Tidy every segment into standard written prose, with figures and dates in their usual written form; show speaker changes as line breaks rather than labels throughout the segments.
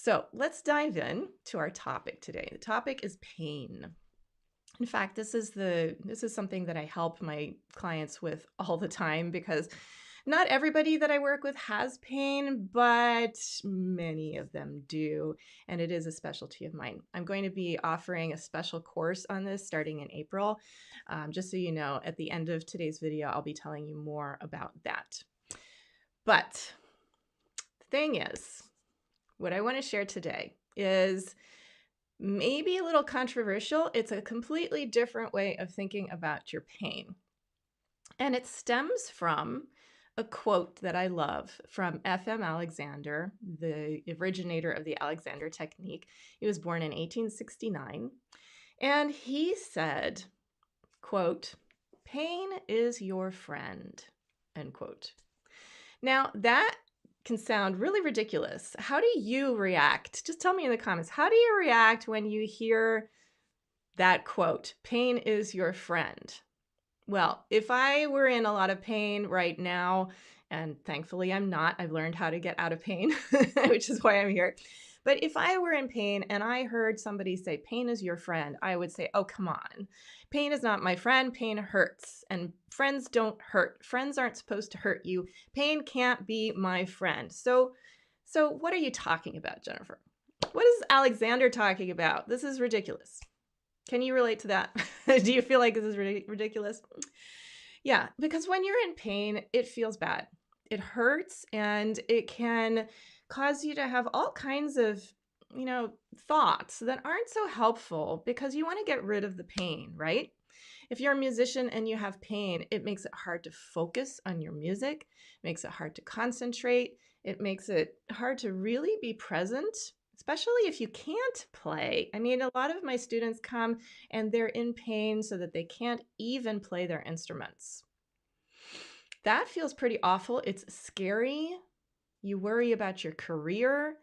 So let's dive in to our topic today. The topic is pain. In fact, this is something that I help my clients with all the time because not everybody that I work with has pain, but many of them do, and it is a specialty of mine. I'm going to be offering a special course on this starting in April. Just so you know, at the end of today's video, I'll be telling you more about that. But the thing is, what I want to share today is maybe a little controversial. It's a completely different way of thinking about your pain. And it stems from a quote that I love from F.M. Alexander, the originator of the Alexander technique. He was born in 1869. And he said, quote, "Pain is your friend," end quote. Now, that can sound really ridiculous. How do you react? Just tell me in the comments. How do you react when you hear that quote, "Pain is your friend"? Well, if I were in a lot of pain right now, and thankfully I'm not, I've learned how to get out of pain, which is why I'm here. But if I were in pain and I heard somebody say, "Pain is your friend," I would say, "Oh, come on. Pain is not my friend. Pain hurts. And friends don't hurt. Friends aren't supposed to hurt you. Pain can't be my friend." So what are you talking about, Jennifer? What is Alexander talking about? This is ridiculous. Can you relate to that? Do you feel like this is ridiculous? Yeah, because when you're in pain, it feels bad. It hurts, and it can cause you to have all kinds of, thoughts that aren't so helpful because you want to get rid of the pain, right? If you're a musician and you have pain, it makes it hard to focus on your music, makes it hard to concentrate, it makes it hard to really be present, especially if you can't play. I mean, a lot of my students come and they're in pain so that they can't even play their instruments. That feels pretty awful. It's scary. You worry about your career.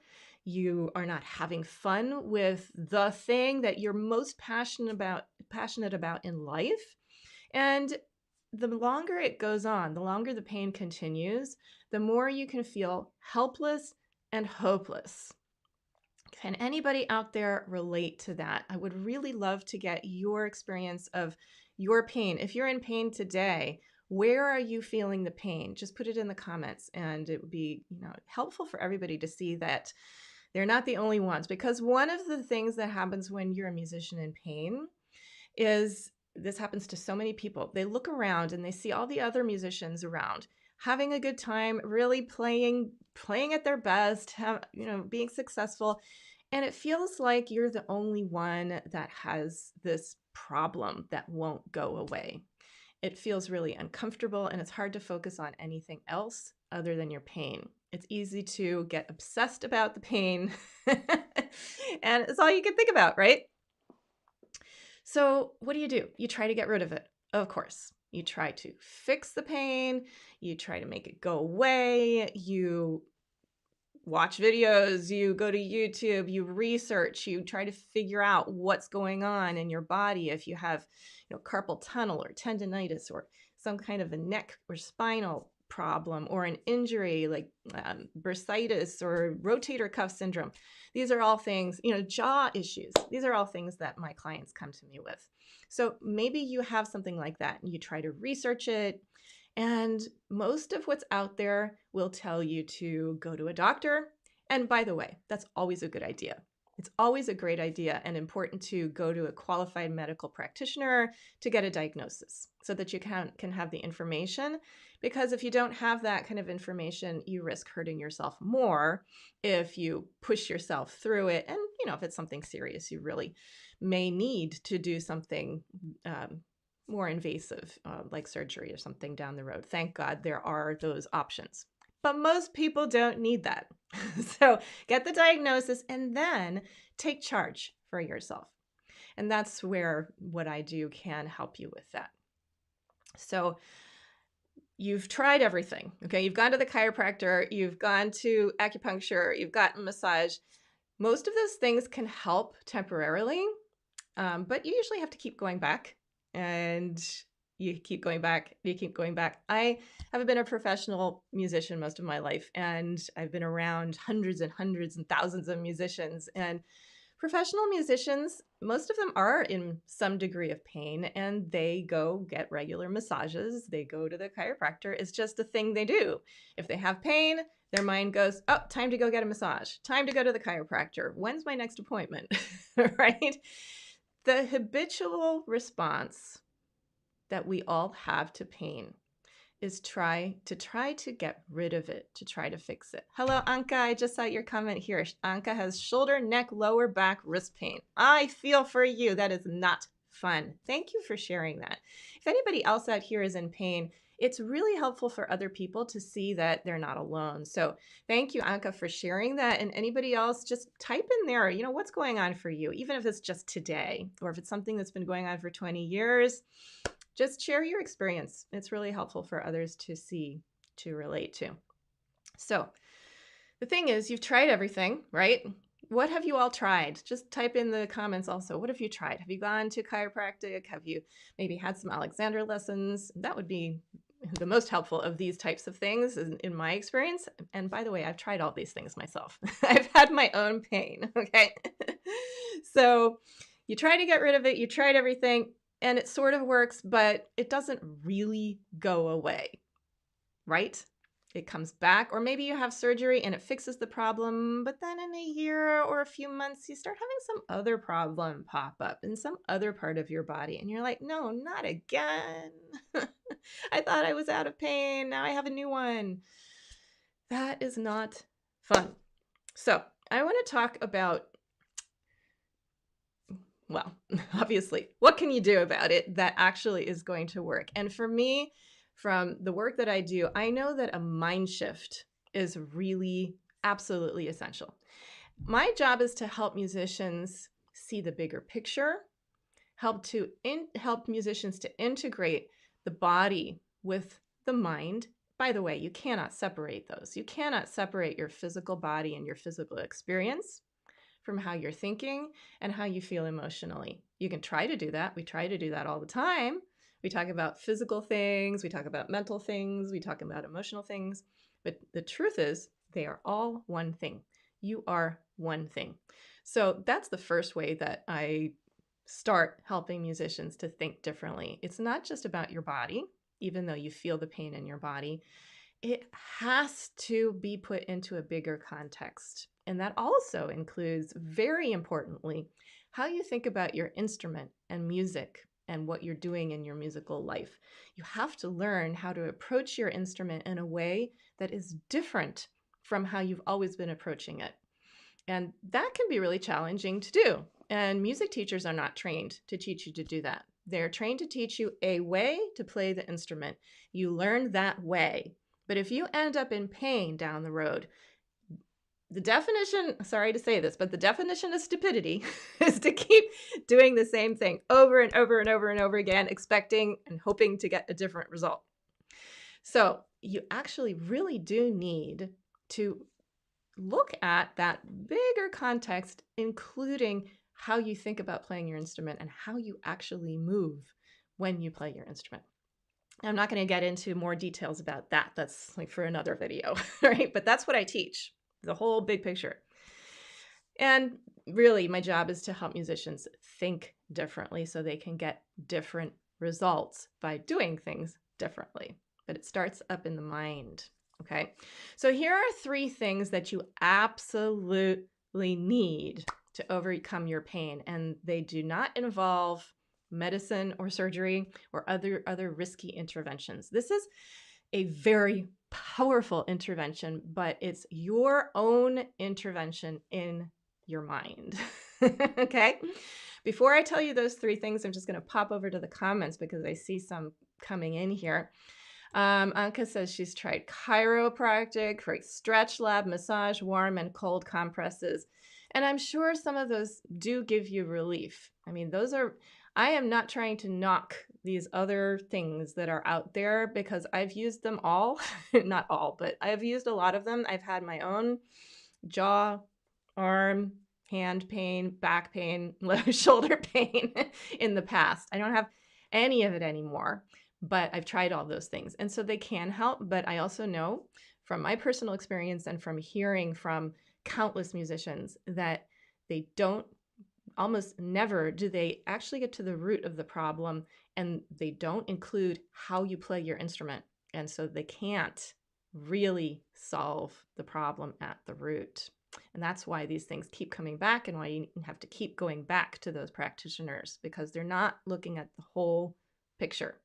You are not having fun with the thing that you're most passionate about in life. And the longer it goes on, the longer the pain continues, the more you can feel helpless and hopeless. Can anybody out there relate to that? I would really love to get your experience of your pain. If you're in pain today, where are you feeling the pain? Just put it in the comments, and it would be, helpful for everybody to see that they're not the only ones. Because one of the things that happens when you're a musician in pain is, this happens to so many people. They look around and they see all the other musicians around having a good time, really playing at their best, being successful. And it feels like you're the only one that has this problem that won't go away. It feels really uncomfortable, and it's hard to focus on anything else other than your pain. It's easy to get obsessed about the pain, and it's all you can think about, right? So what do? You try to get rid of it, of course. You try to fix the pain. You try to make it go away. You watch videos, you go to YouTube, you research, you try to figure out what's going on in your body. If you have, carpal tunnel or tendonitis or some kind of a neck or spinal problem or an injury like bursitis or rotator cuff syndrome. These are all things, jaw issues. These are all things that my clients come to me with. So maybe you have something like that and you try to research it. And most of what's out there will tell you to go to a doctor. And by the way, that's always a good idea. It's always a great idea and important to go to a qualified medical practitioner to get a diagnosis so that you can have the information. Because if you don't have that kind of information, you risk hurting yourself more if you push yourself through it. And, if it's something serious, you really may need to do something more invasive, like surgery or something down the road. Thank God there are those options. But most people don't need that. So get the diagnosis and then take charge for yourself. And that's where what I do can help you with that. So you've tried everything, okay? You've gone to the chiropractor, you've gone to acupuncture, you've gotten massage. Most of those things can help temporarily, but you usually have to keep going back. And you keep going back, you keep going back. I haven't been a professional musician most of my life, and I've been around hundreds and hundreds and thousands of musicians. And professional musicians, most of them are in some degree of pain, and they go get regular massages. They go to the chiropractor. It's just a thing they do. If they have pain, their mind goes, oh, time to go get a massage, time to go to the chiropractor. When's my next appointment? Right? The habitual response that we all have to pain is try to get rid of it, to try to fix it. Hello, Anka. I just saw your comment here. Anka has shoulder, neck, lower back, wrist pain. I feel for you. That is not fun. Thank you for sharing that. If anybody else out here is in pain, it's really helpful for other people to see that they're not alone. So thank you, Anka, for sharing that. And anybody else, just type in there, what's going on for you, even if it's just today, or if it's something that's been going on for 20 years. Just share your experience. It's really helpful for others to see, to relate to. So the thing is, you've tried everything, right? What have you all tried? Just type in the comments also. What have you tried? Have you gone to chiropractic? Have you maybe had some Alexander lessons? That would be the most helpful of these types of things in my experience. And by the way, I've tried all these things myself. I've had my own pain, okay? So you try to get rid of it. You tried everything. And it sort of works, but it doesn't really go away, right? It comes back, or maybe you have surgery and it fixes the problem, but then in a year or a few months, you start having some other problem pop up in some other part of your body. And you're like, no, not again. I thought I was out of pain. Now I have a new one. That is not fun. So I want to talk about, well, obviously, what can you do about it that actually is going to work? And for me, from the work that I do, I know that a mind shift is really absolutely essential. My job is to help musicians see the bigger picture, help musicians to integrate the body with the mind. By the way, you cannot separate those. You cannot separate your physical body and your physical experience from how you're thinking and how you feel emotionally. You can try to do that. We try to do that all the time. We talk about physical things, we talk about mental things, we talk about emotional things, but the truth is they are all one thing. You are one thing. So that's the first way that I start helping musicians to think differently. It's not just about your body, even though you feel the pain in your body. It has to be put into a bigger context. And that also includes, very importantly, how you think about your instrument and music and what you're doing in your musical life. You have to learn how to approach your instrument in a way that is different from how you've always been approaching it. And that can be really challenging to do. And music teachers are not trained to teach you to do that. They're trained to teach you a way to play the instrument. You learn that way. But if you end up in pain down the road, the definition, sorry to say this, but the definition of stupidity is to keep doing the same thing over and over and over and over again, expecting and hoping to get a different result. So you actually really do need to look at that bigger context, including how you think about playing your instrument and how you actually move when you play your instrument. I'm not going to get into more details about that. That's like for another video, right? But that's what I teach, the whole big picture. And really, my job is to help musicians think differently so they can get different results by doing things differently. But it starts up in the mind, okay? So here are 3 things that you absolutely need to overcome your pain, and they do not involve medicine or surgery or other risky interventions. This is a very powerful intervention, but it's your own intervention in your mind. Okay? Before I tell you those 3 things, I'm just going to pop over to the comments because I see some coming in here. Anka says she's tried chiropractic, right, stretch lab, massage, warm and cold compresses. And I'm sure some of those do give you relief. I mean, I am not trying to knock these other things that are out there because I've used them all, not all, but I've used a lot of them. I've had my own jaw, arm, hand pain, back pain, shoulder pain in the past. I don't have any of it anymore. but I've tried all those things. And so they can help, but I also know from my personal experience and from hearing from countless musicians that they don't, almost never do they actually get to the root of the problem, and they don't include how you play your instrument. And so they can't really solve the problem at the root. And that's why these things keep coming back, and why you have to keep going back to those practitioners, because they're not looking at the whole picture.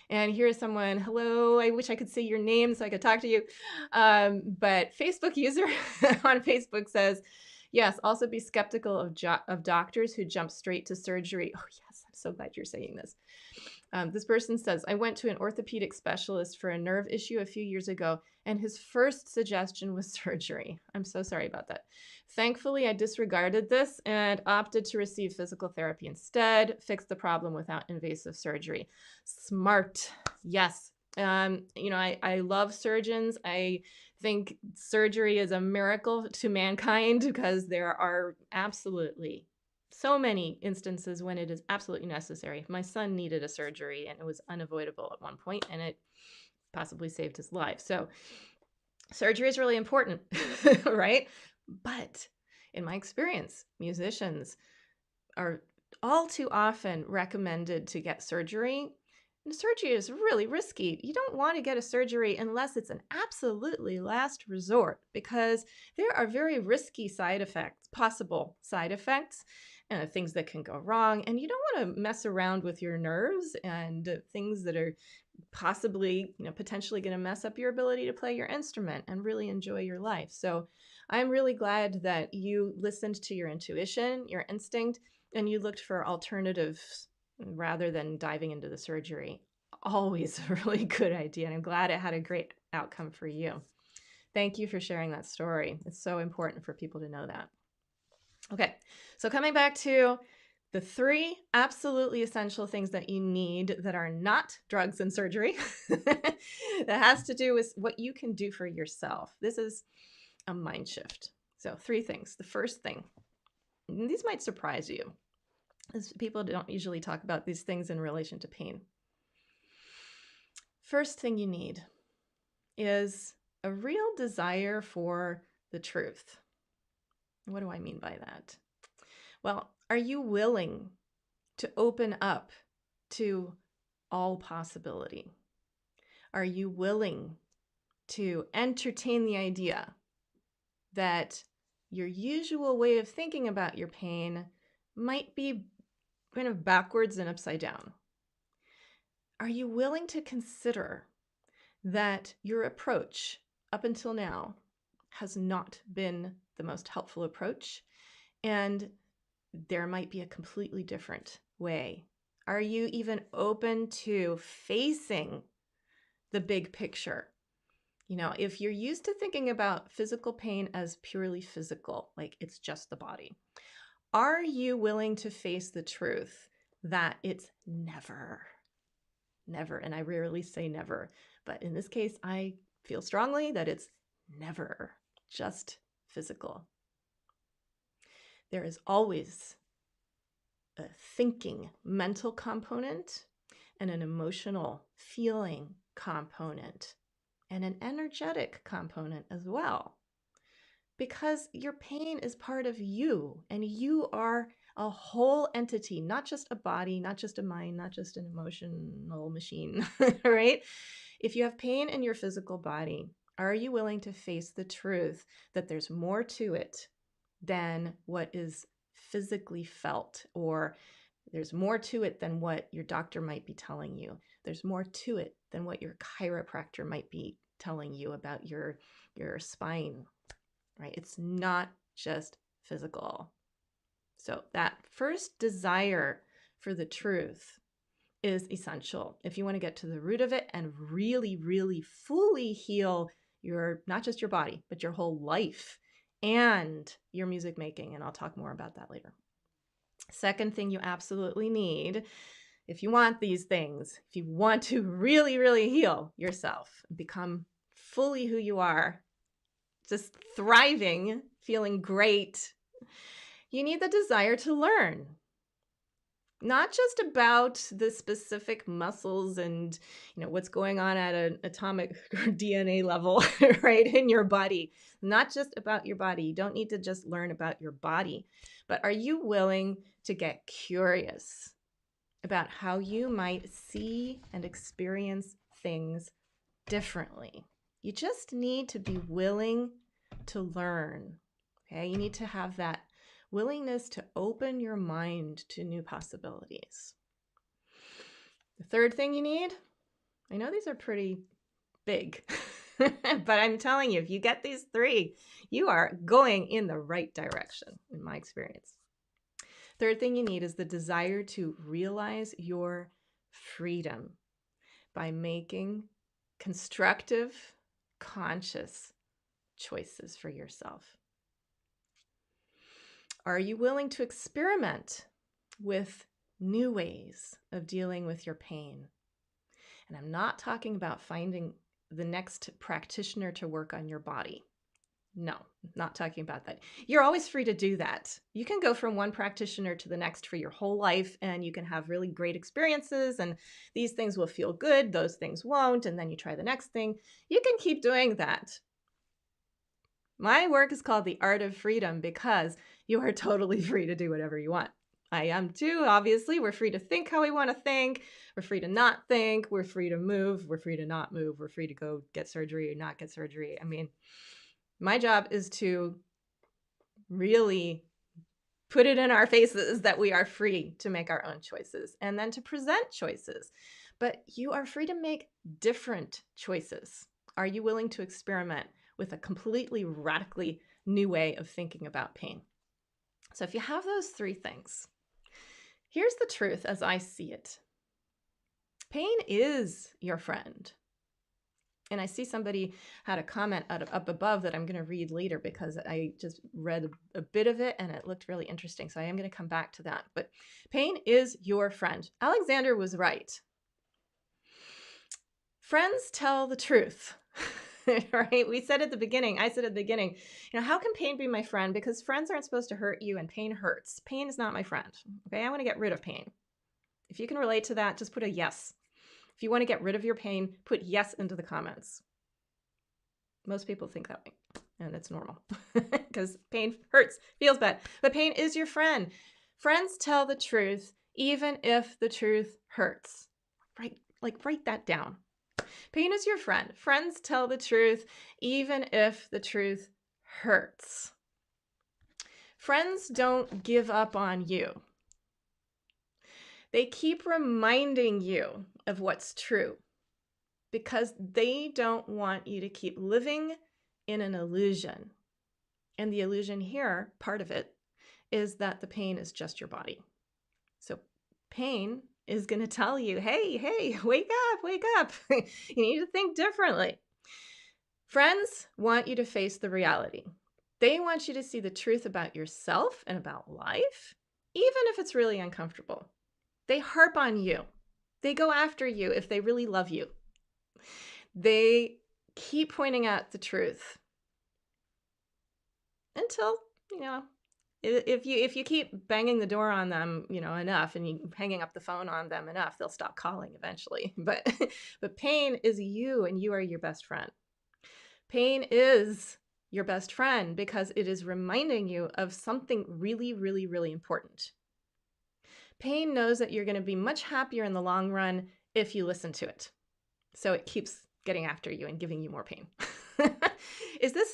And here's someone, hello, I wish I could see your name so I could talk to you. But Facebook user on Facebook says, yes, also be skeptical of doctors who jump straight to surgery. Oh, yes, I'm so glad you're saying this. This person says, I went to an orthopedic specialist for a nerve issue a few years ago, and his first suggestion was surgery. I'm so sorry about that. Thankfully, I disregarded this and opted to receive physical therapy instead, fix the problem without invasive surgery. Smart. Yes. I love surgeons. I think surgery is a miracle to mankind, because there are absolutely so many instances when it is absolutely necessary. My son needed a surgery, and it was unavoidable at one point, and it possibly saved his life. So surgery is really important, right? But in my experience, musicians are all too often recommended to get surgery. And surgery is really risky. You don't want to get a surgery unless it's an absolutely last resort, because there are very risky side effects, possible side effects, things that can go wrong. And you don't want to mess around with your nerves and things that are possibly, potentially going to mess up your ability to play your instrument and really enjoy your life. So I'm really glad that you listened to your intuition, your instinct, and you looked for alternatives rather than diving into the surgery. Always a really good idea. And I'm glad it had a great outcome for you. Thank you for sharing that story. It's so important for people to know that. Okay, so coming back to the 3 absolutely essential things that you need that are not drugs and surgery, that has to do with what you can do for yourself. This is a mind shift. So 3 things. The first thing, and these might surprise you, as people don't usually talk about these things in relation to pain. First thing you need is a real desire for the truth. What do I mean by that? Well, are you willing to open up to all possibility? Are you willing to entertain the idea that your usual way of thinking about your pain might be kind of backwards and upside down? Are you willing to consider that your approach up until now has not been the most helpful approach, and there might be a completely different way? Are you even open to facing the big picture? If you're used to thinking about physical pain as purely physical, like it's just the body, are you willing to face the truth that it's never, and I rarely say never, but in this case, I feel strongly that it's never just physical. There is always a thinking, mental component, and an emotional, feeling component, and an energetic component as well. Because your pain is part of you, and you are a whole entity, not just a body, not just a mind, not just an emotional machine, right? If you have pain in your physical body, are you willing to face the truth that there's more to it than what is physically felt, or there's more to it than what your doctor might be telling you? There's more to it than what your chiropractor might be telling you about your spine, right? It's not just physical. So that first desire for the truth is essential if you want to get to the root of it and really, really fully heal not just your body, but your whole life and your music making. And I'll talk more about that later. Second thing you absolutely need, if you want these things, if you want to really, really heal yourself, become fully who you are, just thriving, feeling great, you need the desire to learn. Not just about the specific muscles and what's going on at an atomic or DNA level, right, in your body. Not just about your body. You don't need to just learn about your body, but are you willing to get curious about how you might see and experience things differently? You just need to be willing to learn. Okay, you need to have that willingness to open your mind to new possibilities. The third thing you need, I know these are pretty big, but I'm telling you, if you get these three, you are going in the right direction, in my experience. Third thing you need is the desire to realize your freedom by making constructive, conscious choices for yourself. Are you willing to experiment with new ways of dealing with your pain? And I'm not talking about finding the next practitioner to work on your body. No, not talking about that. You're always free to do that. You can go from one practitioner to the next for your whole life, and you can have really great experiences, and these things will feel good, those things won't, and then you try the next thing. You can keep doing that. My work is called The Art of Freedom because you are totally free to do whatever you want. I am too, obviously. We're free to think how we want to think. We're free to not think. We're free to move. We're free to not move. We're free to go get surgery or not get surgery. I mean, my job is to really put it in our faces that we are free to make our own choices and then to present choices. But you are free to make different choices. Are you willing to experiment with a completely radically new way of thinking about pain? So if you have those three things, here's the truth as I see it. Pain is your friend. And I see somebody had a comment up above that I'm going to read later because I just read a bit of it and it looked really interesting. So I am going to come back to that. But pain is your friend. Alexander was right. Friends tell the truth. Right? We said at the beginning, I said at the beginning, how can pain be my friend? Because friends aren't supposed to hurt you and pain hurts. Pain is not my friend. Okay, I want to get rid of pain. If you can relate to that, just put a yes. If you want to get rid of your pain, put yes into the comments. Most people think that way, and it's normal because pain hurts, feels bad. But pain is your friend. Friends tell the truth, even if the truth hurts. Right? Like, write that down. Pain is your friend. Friends tell the truth, even if the truth hurts. Friends don't give up on you. They keep reminding you of what's true because they don't want you to keep living in an illusion. And the illusion here, part of it, is that the pain is just your body. So pain is going to tell you, hey, wake up. You need to think differently. Friends want you to face the reality. They want you to see the truth about yourself and about life, even if it's really uncomfortable. They harp on you. They go after you if they really love you. They keep pointing out the truth until, if you keep banging the door on them, enough, and you hanging up the phone on them enough, they'll stop calling eventually. But pain is you, and you are your best friend. Pain is your best friend because it is reminding you of something really, really, really important. Pain knows that you're going to be much happier in the long run if you listen to it. So it keeps getting after you and giving you more pain. Does this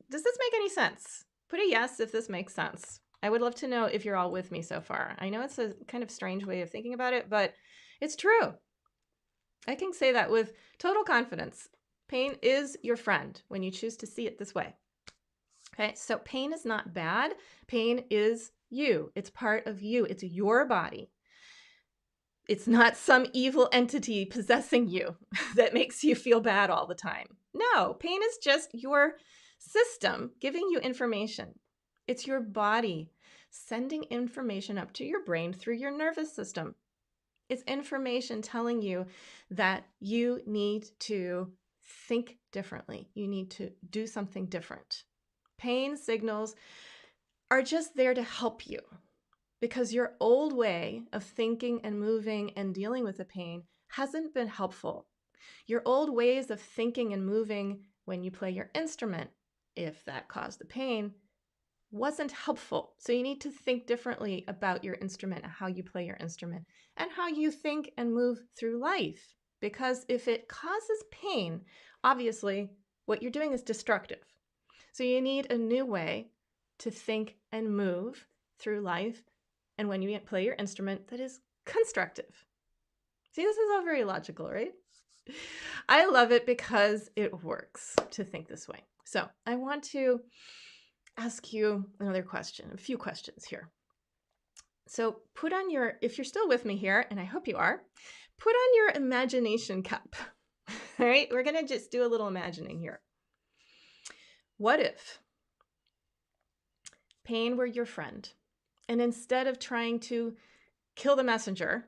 make any sense? Put a yes if this makes sense. I would love to know if you're all with me so far. I know it's a kind of strange way of thinking about it, but it's true. I can say that with total confidence. Pain is your friend when you choose to see it this way. Okay, so pain is not bad. Pain is you. It's part of you. It's your body. It's not some evil entity possessing you that makes you feel bad all the time. No, pain is just your system giving you information. It's your body sending information up to your brain through your nervous system. It's information telling you that you need to think differently. You need to do something different. Pain signals are just there to help you. because your old way of thinking and moving and dealing with the pain hasn't been helpful. Your old ways of thinking and moving when you play your instrument, if that caused the pain, wasn't helpful. So you need to think differently about your instrument and how you play your instrument and how you think and move through life. Because if it causes pain, obviously what you're doing is destructive. So you need a new way to think and move through life, and when you play your instrument, that is constructive. See, this is all very logical, right? I love it because it works to think this way. So I want to ask you another question, a few questions here. So put on your, if you're still with me here, and I hope you are, put on your imagination cap. All right, we're going to just do a little imagining here. What if pain were your friend, and instead of trying to kill the messenger,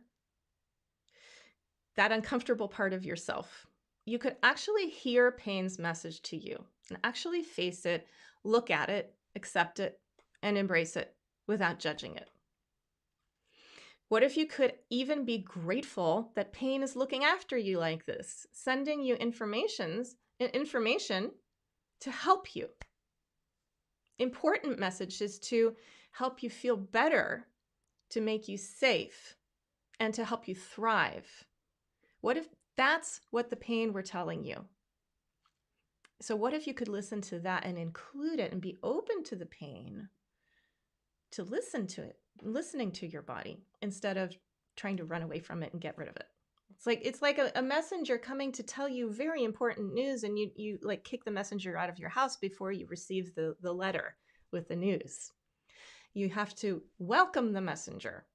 that uncomfortable part of yourself, you could actually hear pain's message to you and actually face it, look at it, accept it, and embrace it without judging it? What if you could even be grateful that pain is looking after you like this, sending you information to help you? Important messages to help you feel better, to make you safe, and to help you thrive. What if that's what the pain were telling you? So what if you could listen to that and include it and be open to the pain, to listen to it, listening to your body instead of trying to run away from it and get rid of it? It's like a messenger coming to tell you very important news, and you like kick the messenger out of your house before you receive the letter with the news. You have to welcome the messenger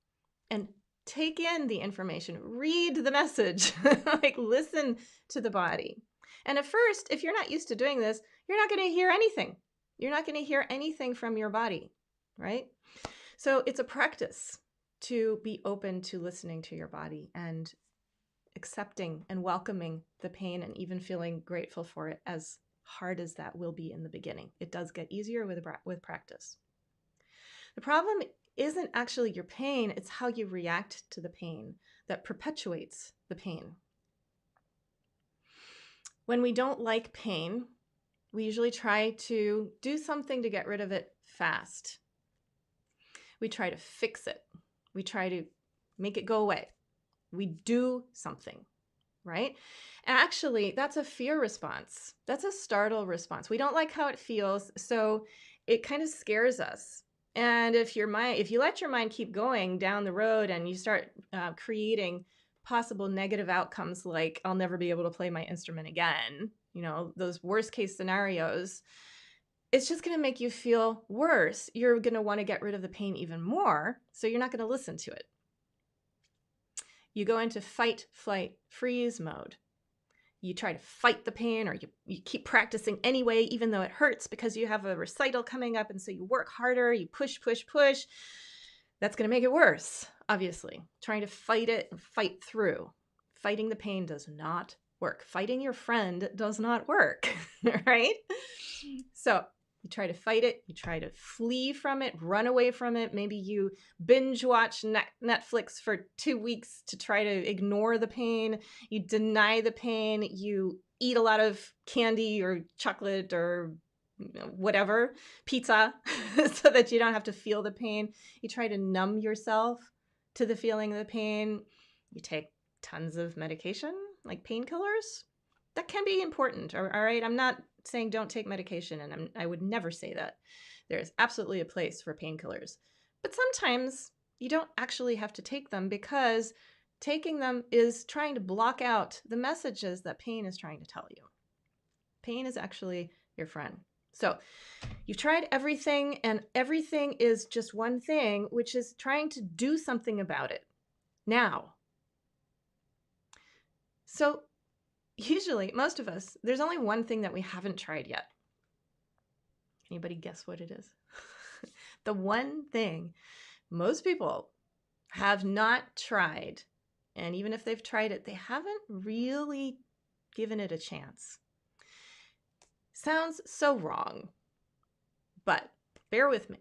and take in the information, read the message, like listen to the body. And at first, if you're not used to doing this, you're not going to hear anything. You're not going to hear anything from your body, right? So it's a practice to be open to listening to your body and accepting and welcoming the pain, and even feeling grateful for it, as hard as that will be in the beginning. It does get easier with practice. The problem isn't actually your pain, it's how you react to the pain that perpetuates the pain. When we don't like pain, we usually try to do something to get rid of it fast. We try to fix it. We try to make it go away. We do something, right? And actually, that's a fear response. That's a startle response. We don't like how it feels, so it kind of scares us. And if you let your mind keep going down the road and you start creating possible negative outcomes, like I'll never be able to play my instrument again, those worst case scenarios, it's just going to make you feel worse. You're going to want to get rid of the pain even more, so you're not going to listen to it. You go into fight, flight, freeze mode. You try to fight the pain, or you keep practicing anyway, even though it hurts, because you have a recital coming up, and so you work harder, you push. That's going to make it worse, obviously. Trying to fight it and fight through. Fighting the pain does not work. Fighting your friend does not work, right? So you try to fight it, you try to flee from it, run away from it. Maybe you binge watch Netflix for 2 weeks to try to ignore the pain. You deny the pain. You eat a lot of candy or chocolate or whatever, pizza, so that you don't have to feel the pain. You try to numb yourself to the feeling of the pain. You take tons of medication, like painkillers. That can be important, all right? I'm not saying don't take medication, and I would never say that. There is absolutely a place for painkillers. But sometimes you don't actually have to take them, because taking them is trying to block out the messages that pain is trying to tell you. Pain is actually your friend. So you've tried everything, and everything is just one thing, which is trying to do something about it now. So usually, most of us, there's only one thing that we haven't tried yet. Anybody guess what it is? The one thing most people have not tried, and even if they've tried it, they haven't really given it a chance. Sounds so wrong, but bear with me.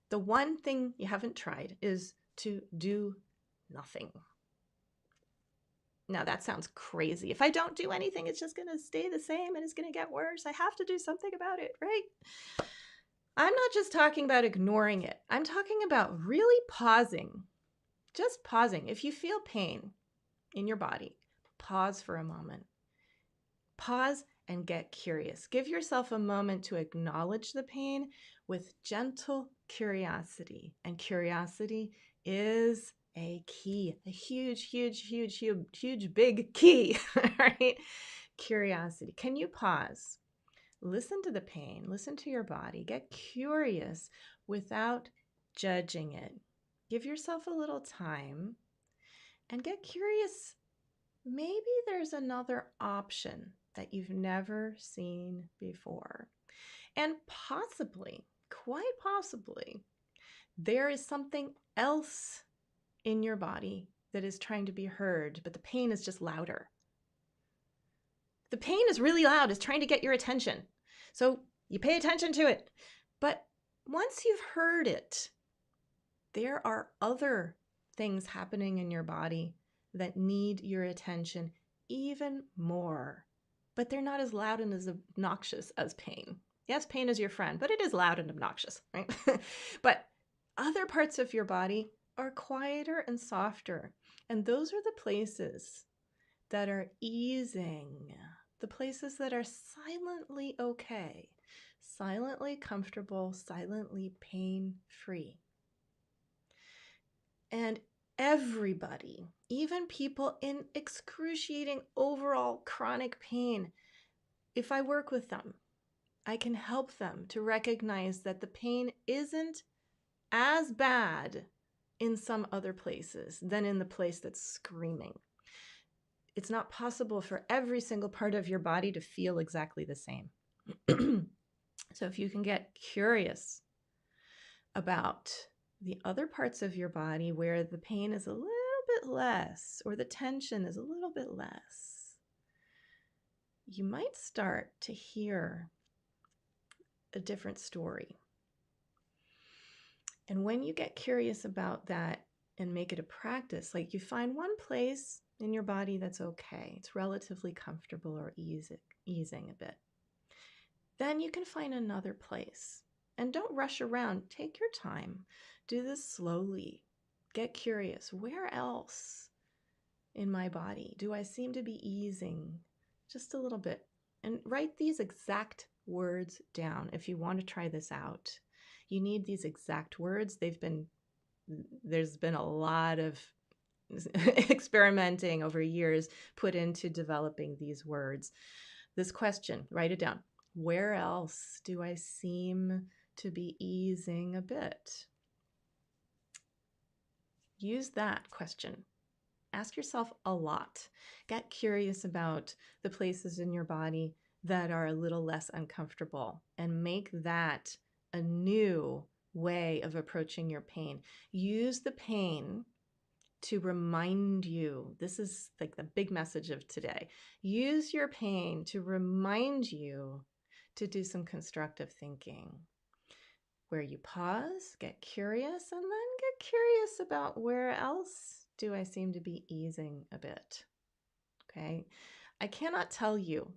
The one thing you haven't tried is to do nothing. Now that sounds crazy. If I don't do anything, it's just going to stay the same and it's going to get worse. I have to do something about it, right? I'm not just talking about ignoring it. I'm talking about really pausing. Just pausing. If you feel pain in your body, pause for a moment. Pause and get curious. Give yourself a moment to acknowledge the pain with gentle curiosity. And curiosity is a key, a huge, big key, right? Curiosity. Can you pause? Listen to the pain, listen to your body, get curious without judging it. Give yourself a little time and get curious. Maybe there's another option that you've never seen before. And possibly, quite possibly, there is something else in your body that is trying to be heard, but the pain is just louder. The pain is really loud. It's trying to get your attention. So you pay attention to it. But once you've heard it, there are other things happening in your body that need your attention even more. But they're not as loud and as obnoxious as pain. Yes, pain is your friend, but it is loud and obnoxious, right? But other parts of your body are quieter and softer. And those are the places that are easing, the places that are silently okay, silently comfortable, silently pain-free. And everybody, even people in excruciating overall chronic pain, if I work with them, I can help them to recognize that the pain isn't as bad in some other places than in the place that's screaming. It's not possible for every single part of your body to feel exactly the same. So if you can get curious about the other parts of your body where the pain is a little bit less or the tension is a little bit less, you might start to hear a different story. And when you get curious about that and make it a practice, like you find one place in your body that's okay, it's relatively comfortable or easing a bit, then you can find another place. And don't rush around. Take your time. Do this slowly. Get curious. Where else in my body do I seem to be easing just a little bit? And write these exact words down if you want to try this out. You need these exact words. There's been a lot of experimenting over years put into developing these words. This question, write it down. Where else do I seem to be easing a bit? Use that question. Ask yourself a lot. Get curious about the places in your body that are a little less uncomfortable and make that a new way of approaching your pain. Use the pain to remind you. This is like the big message of today. Use your pain to remind you to do some constructive thinking, where you pause, get curious, and then get curious about where else do I seem to be easing a bit. Okay? I cannot tell you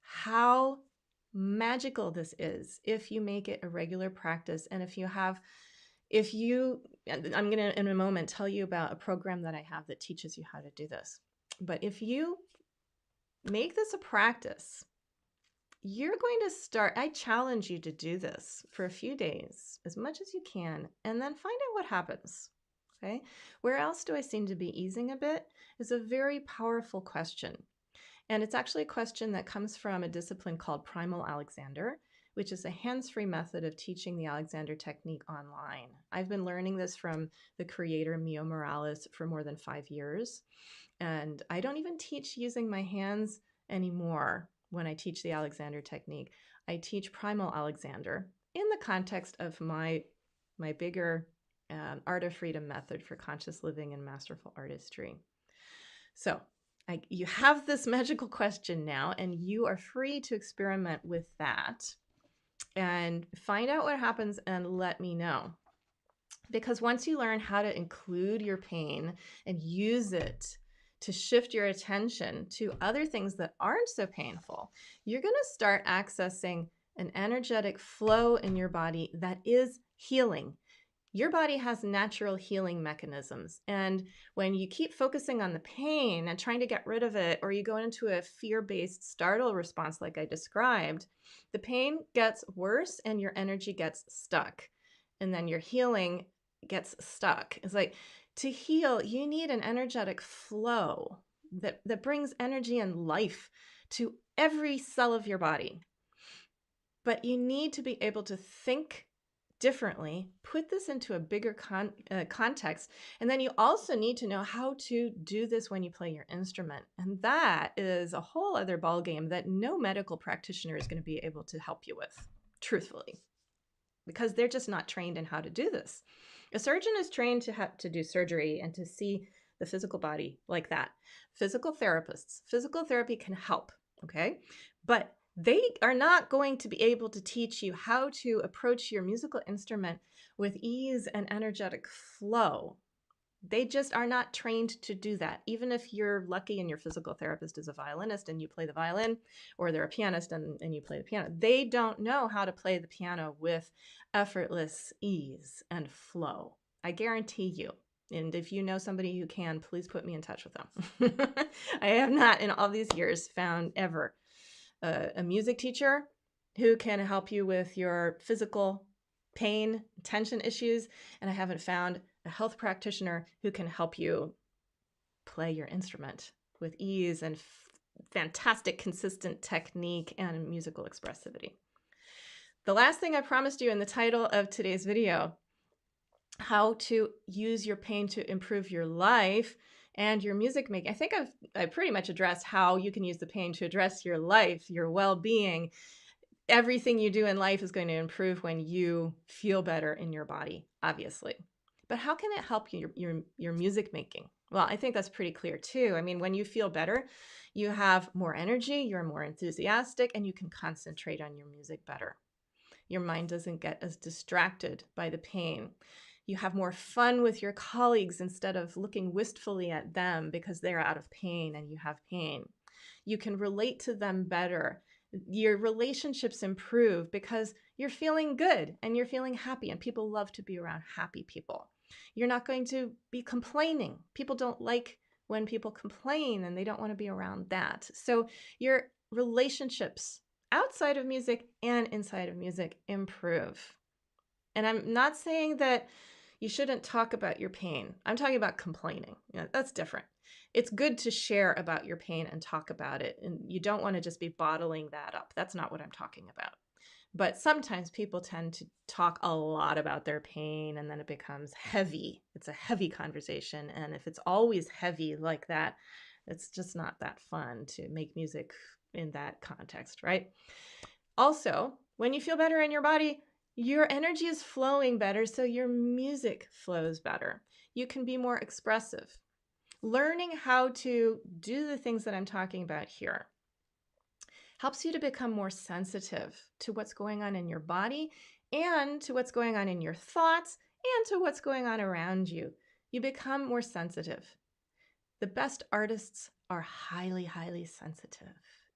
how magical this is if you make it a regular practice, and I'm going to in a moment tell you about a program that I have that teaches you how to do this. But if you make this a practice, you're going to start, I challenge you to do this for a few days, as much as you can, and then find out what happens. Okay? Where else do I seem to be easing a bit is a very powerful question. And it's actually a question that comes from a discipline called Primal Alexander, which is a hands-free method of teaching the Alexander technique online. I've been learning this from the creator, Mio Morales, for more than 5 years. And I don't even teach using my hands anymore when I teach the Alexander technique. I teach Primal Alexander in the context of my bigger Art of Freedom method for conscious living and masterful artistry. So you have this magical question now, and you are free to experiment with that and find out what happens and let me know. Because once you learn how to include your pain and use it to shift your attention to other things that aren't so painful, you're going to start accessing an energetic flow in your body that is healing. Your body has natural healing mechanisms. And when you keep focusing on the pain and trying to get rid of it, or you go into a fear-based startle response like I described, the pain gets worse and your energy gets stuck. And then your healing gets stuck. It's like, to heal, you need an energetic flow that brings energy and life to every cell of your body. But you need to be able to think differently, put this into a bigger context, and then you also need to know how to do this when you play your instrument. And that is a whole other ballgame that no medical practitioner is going to be able to help you with, truthfully, because they're just not trained in how to do this. A surgeon is trained to have to do surgery and to see the physical body like that. Physical therapy can help, okay? But they are not going to be able to teach you how to approach your musical instrument with ease and energetic flow. They just are not trained to do that. Even if you're lucky and your physical therapist is a violinist and you play the violin, or they're a pianist and you play the piano, they don't know how to play the piano with effortless ease and flow. I guarantee you. And if you know somebody who can, please put me in touch with them. I have not in all these years found ever a music teacher who can help you with your physical pain, tension issues, and I haven't found a health practitioner who can help you play your instrument with ease and fantastic consistent technique and musical expressivity. The last thing I promised you in the title of today's video, how to use your pain to improve your life and your music making. I think I pretty much addressed how you can use the pain to address your life, your well-being. Everything you do in life is going to improve when you feel better in your body, obviously. But how can it help your music making? Well, I think that's pretty clear too. I mean, when you feel better, you have more energy, you're more enthusiastic, and you can concentrate on your music better. Your mind doesn't get as distracted by the pain. You have more fun with your colleagues instead of looking wistfully at them because they're out of pain and you have pain. You can relate to them better. Your relationships improve because you're feeling good and you're feeling happy, and people love to be around happy people. You're not going to be complaining. People don't like when people complain and they don't want to be around that. So your relationships outside of music and inside of music improve. And I'm not saying that you shouldn't talk about your pain. I'm talking about complaining. That's different. It's good to share about your pain and talk about it. And you don't want to just be bottling that up. That's not what I'm talking about. But sometimes people tend to talk a lot about their pain and then it becomes heavy. It's a heavy conversation. And if it's always heavy like that, it's just not that fun to make music in that context, right? Also, when you feel better in your body, your energy is flowing better, so your music flows better. You can be more expressive. Learning how to do the things that I'm talking about here helps you to become more sensitive to what's going on in your body and to what's going on in your thoughts and to what's going on around you. You become more sensitive. The best artists are highly, highly sensitive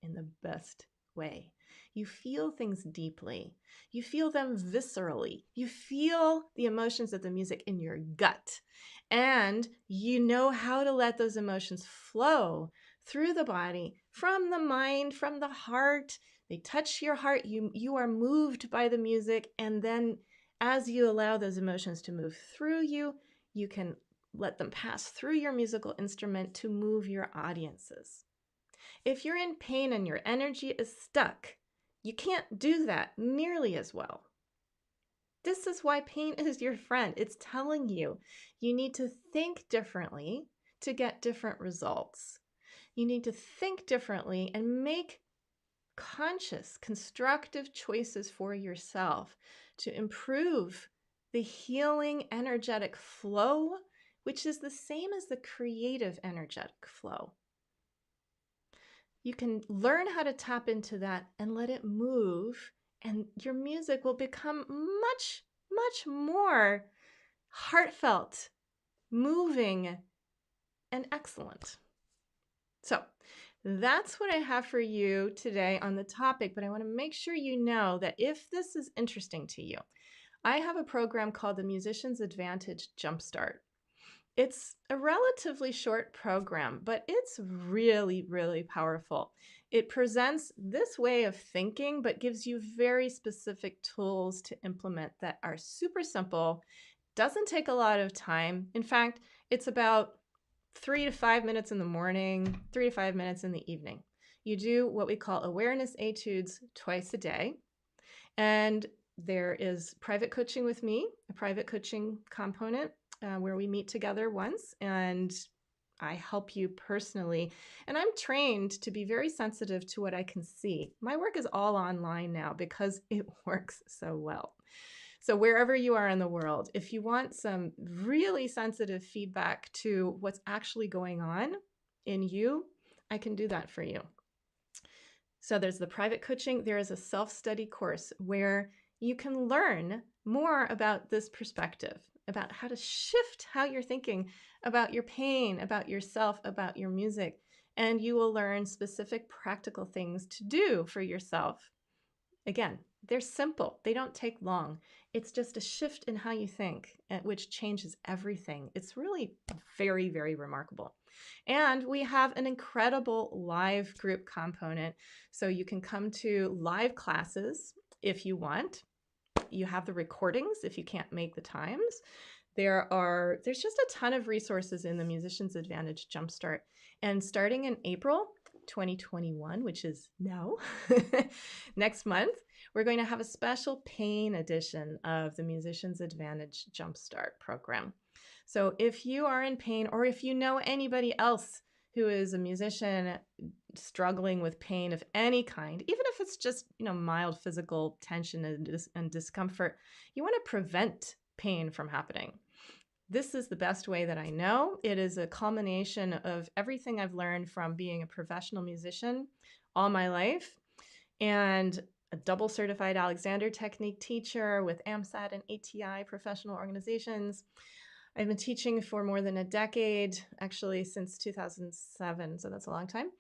in the best way. You feel things deeply. You feel them viscerally. You feel the emotions of the music in your gut. And you know how to let those emotions flow through the body, from the mind, from the heart. They touch your heart. You are moved by the music. And then as you allow those emotions to move through you, you can let them pass through your musical instrument to move your audiences. If you're in pain and your energy is stuck, you can't do that nearly as well. This is why pain is your friend. It's telling you you need to think differently to get different results. You need to think differently and make conscious, constructive choices for yourself to improve the healing energetic flow, which is the same as the creative energetic flow. You can learn how to tap into that and let it move, and your music will become much, much more heartfelt, moving, and excellent. So that's what I have for you today on the topic, but I want to make sure you know that if this is interesting to you, I have a program called the Musician's Advantage Jumpstart. It's a relatively short program, but it's really, really powerful. It presents this way of thinking, but gives you very specific tools to implement that are super simple, doesn't take a lot of time. In fact, it's about 3 to 5 minutes in the morning, 3 to 5 minutes in the evening. You do what we call awareness etudes twice a day. And there is private coaching with me, a private coaching component where we meet together once and I help you personally. And I'm trained to be very sensitive to what I can see. My work is all online now because it works so well. So wherever you are in the world, if you want some really sensitive feedback to what's actually going on in you, I can do that for you. So there's the private coaching. There is a self-study course where you can learn more about this perspective, about how to shift how you're thinking about your pain, about yourself, about your music. And you will learn specific practical things to do for yourself. Again, they're simple. They don't take long. It's just a shift in how you think, which changes everything. It's really very, very remarkable. And we have an incredible live group component. So you can come to live classes if you want. You have the recordings if you can't make the times. There's just a ton of resources in the Musician's Advantage Jumpstart. And starting in April 2021, which is now, next month, we're going to have a special pain edition of the Musician's Advantage Jumpstart program. So if you are in pain, or if you know anybody else who is a musician struggling with pain of any kind, even if it's just, mild physical tension and discomfort, you want to prevent pain from happening. This is the best way that I know. It is a culmination of everything I've learned from being a professional musician all my life and a double certified Alexander Technique teacher with AMSAT and ATI professional organizations. I've been teaching for more than a decade, actually since 2007, so that's a long time,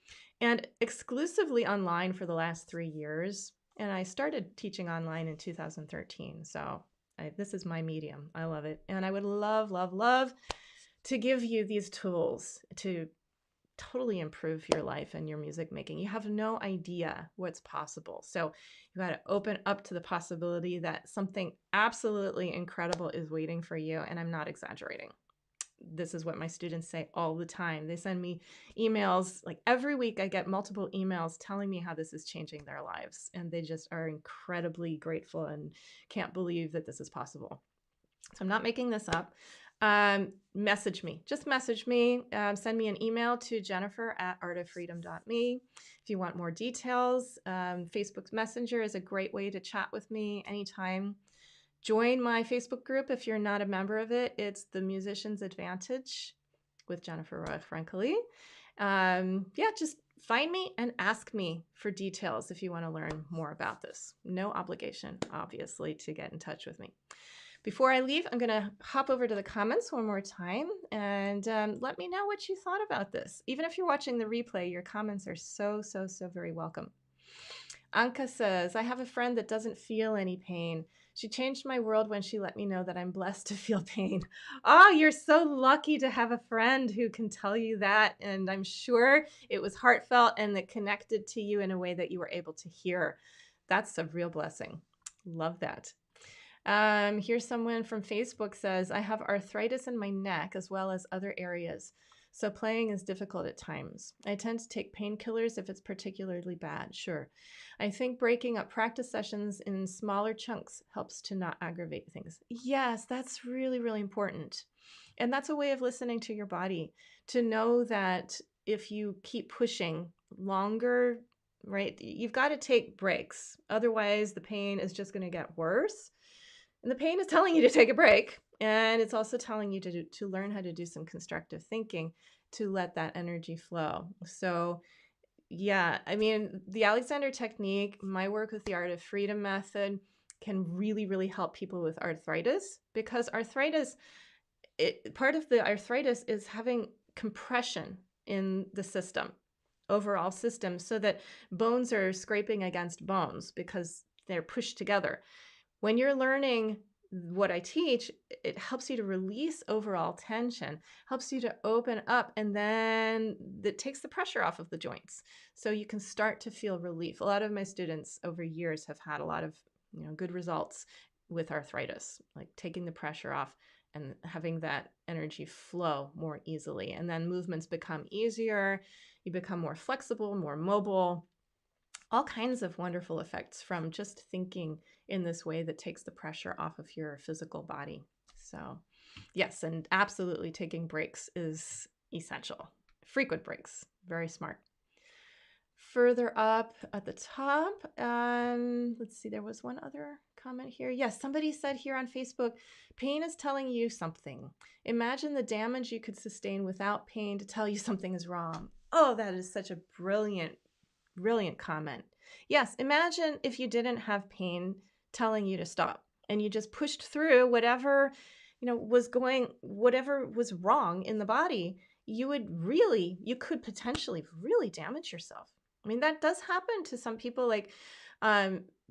and exclusively online for the last 3 years. And I started teaching online in 2013, so this is my medium. I love it. And I would love, love, love to give you these tools to totally improve your life and your music making. You have no idea what's possible. So you got to open up to the possibility that something absolutely incredible is waiting for you. And I'm not exaggerating. This is what my students say all the time. They send me emails like every week. I get multiple emails telling me how this is changing their lives. And they just are incredibly grateful and can't believe that this is possible. So I'm not making this up. Message me. Just message me. Send me an email to jennifer@artoffreedom.me. If you want more details, Facebook Messenger is a great way to chat with me anytime. Join my Facebook group if you're not a member of it. It's the Musician's Advantage with Jennifer Roig-Francolí. Just find me and ask me for details if you want to learn more about this. No obligation, obviously, to get in touch with me. Before I leave, I'm going to hop over to the comments one more time and let me know what you thought about this. Even if you're watching the replay, your comments are so, so, so very welcome. Anka says, I have a friend that doesn't feel any pain. She changed my world when she let me know that I'm blessed to feel pain. Oh, you're so lucky to have a friend who can tell you that. And I'm sure it was heartfelt and that connected to you in a way that you were able to hear. That's a real blessing. Love that. Here's someone from Facebook says, I have arthritis in my neck as well as other areas, so playing is difficult at times. I tend to take painkillers if it's particularly bad. Sure. I think breaking up practice sessions in smaller chunks helps to not aggravate things. Yes, that's really, really important. And that's a way of listening to your body, to know that if you keep pushing longer, right, you've got to take breaks. Otherwise, the pain is just going to get worse. And the pain is telling you to take a break. And it's also telling you to learn how to do some constructive thinking to let that energy flow. So yeah, I mean, the Alexander Technique, my work with the Art of Freedom method, can really, really help people with arthritis, because arthritis, part of the arthritis is having compression in the system, overall system, so that bones are scraping against bones because they're pushed together. When you're learning what I teach, it helps you to release overall tension, helps you to open up, and then it takes the pressure off of the joints. So you can start to feel relief. A lot of my students over years have had a lot of good results with arthritis, like taking the pressure off and having that energy flow more easily. And then movements become easier. You become more flexible, more mobile. All kinds of wonderful effects from just thinking in this way that takes the pressure off of your physical body. So, yes, and absolutely taking breaks is essential. Frequent breaks, very smart. Further up at the top, let's see, there was one other comment here. Yes, somebody said here on Facebook, pain is telling you something. Imagine the damage you could sustain without pain to tell you something is wrong. Oh, that is such a brilliant comment. Yes, imagine if you didn't have pain telling you to stop and you just pushed through whatever, whatever was wrong in the body. You could potentially really damage yourself. I mean, that does happen to some people, like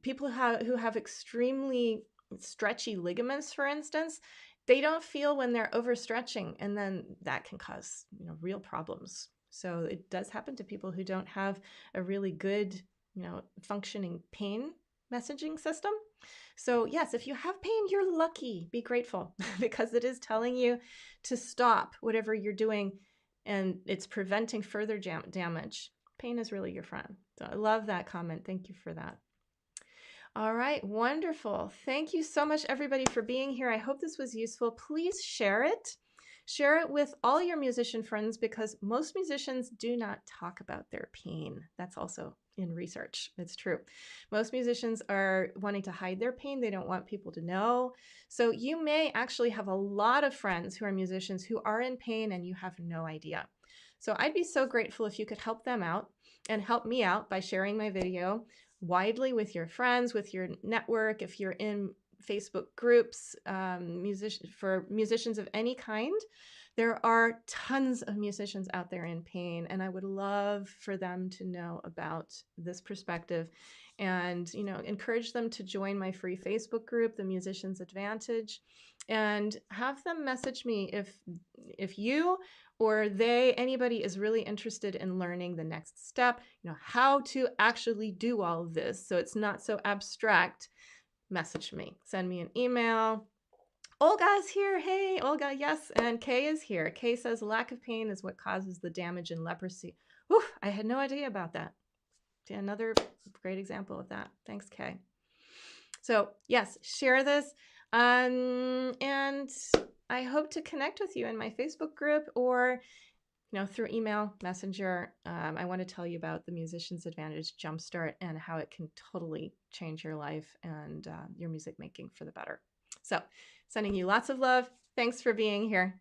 people who have extremely stretchy ligaments, for instance. They don't feel when they're overstretching, and then that can cause real problems. So it does happen to people who don't have a really good, functioning pain messaging system. So yes, if you have pain, you're lucky. Be grateful because it is telling you to stop whatever you're doing, and it's preventing further damage. Pain is really your friend. So I love that comment. Thank you for that. All right, wonderful. Thank you so much, everybody, for being here. I hope this was useful. Please share it. Share it with all your musician friends, because most musicians do not talk about their pain. That's also in research. It's true. Most musicians are wanting to hide their pain. They don't want people to know. So you may actually have a lot of friends who are musicians who are in pain and you have no idea. So I'd be so grateful if you could help them out and help me out by sharing my video widely with your friends, with your network. If you're in Facebook groups for musicians of any kind, there are tons of musicians out there in pain, and I would love for them to know about this perspective, and encourage them to join my free Facebook group, The Musician's Advantage, and have them message me if you or anybody is really interested in learning the next step, how to actually do all of this so it's not so abstract. Message me, send me an email. Olga's here. Hey, Olga. Yes. And Kay is here. Kay says lack of pain is what causes the damage in leprosy. Whew, I had no idea about that. Another great example of that. Thanks, Kay. So yes, share this. And I hope to connect with you in my Facebook group or through email, messenger. I want to tell you about the Musician's Advantage Jumpstart and how it can totally change your life and your music making for the better. So sending you lots of love. Thanks for being here.